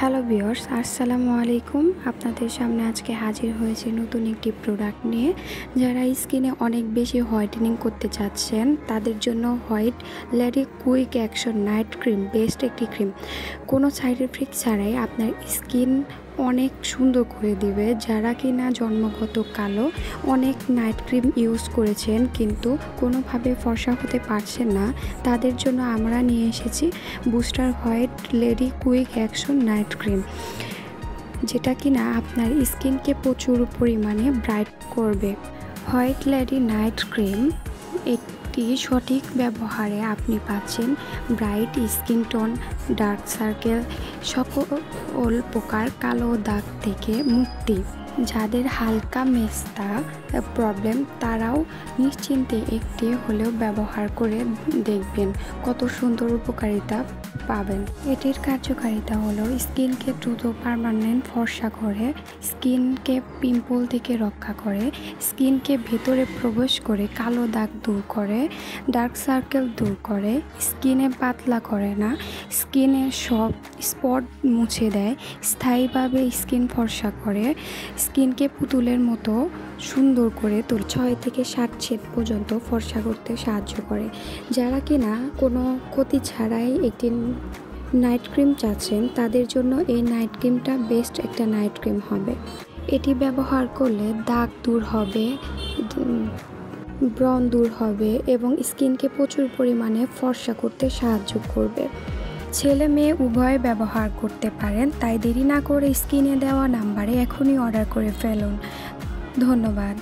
Hello viewers, আসসালামু আলাইকুম। আপনাদের সামনে আজকে হাজির হয়েছে নতুন একটি প্রোডাক্ট নিয়ে। যারা স্কিনে অনেক বেশি হোয়াইটেনিং করতে চাচ্ছেন তাদের জন্য white lady quick action night cream best একটি ক্রিম। কোনো সাইড এফেক্ট ছাড়াই আপনার স্কিন অনেক সুন্দর করে দিবে। যারা কিনা জন্মগত কালো, অনেক নাইট ক্রিম ইউজ করেছেন কিন্তু কোনোভাবে ফর্সা হতে পারছেন না, তাদের জন্য আমরা নিয়ে এসেছি booster white lady quick action night cream, যেটা কিনা আপনার স্কিনকে প্রচুর পরিমাণে ব্রাইট করবে। হোয়াইট লেডি নাইট ক্রিম একটি সঠিক ব্যবহারে আপনি পাচ্ছেন bright skin tone, dark circle, সকল প্রকার কালো দাগ থেকে মুক্তি। যাদের হালকা মেস্তা প্রবলেম তারাও নিশ্চিন্তে একটি হলেও ব্যবহার করে দেখবেন কত সুন্দর উপকারিতা পাবেন। এটির কার্যকারিতা হলো স্কিনকে দ্রুত পার্মানেন্ট ফর্সা করে, স্কিনকে পিম্পল থেকে রক্ষা করে, স্কিনকে ভেতরে প্রবেশ করে কালো দাগ দূর করে, ডার্ক সার্কেল দূর করে, স্কিনে পাতলা করে না, স্কিনের সব স্পট মুছে দেয়, স্থায়ীভাবে স্কিন ফর্সা করে, স্কিনকে পুতুলের মতো সুন্দর করে 6 থেকে 7 ছেদ পর্যন্ত ফর্সা করতে সাহায্য করে। যারা কিনা কোনো ক্ষতি ছাড়াই একটি নাইট ক্রিম চাচ্ছেন তাদের জন্য এই নাইট ক্রিমটা বেস্ট একটা নাইট ক্রিম হবে। এটি ব্যবহার করলে দাগ দূর হবে, ব্রণ দূর হবে এবং স্কিনকে প্রচুর পরিমাণে ফর্সা করতে সাহায্য করবে। ছেলে মেয়ে উভয় ব্যবহার করতে পারেন, তাই দেরি না করে স্ক্রিনে দেওয়া নাম্বারে এখনই অর্ডার করে ফেলুন। ধন্যবাদ।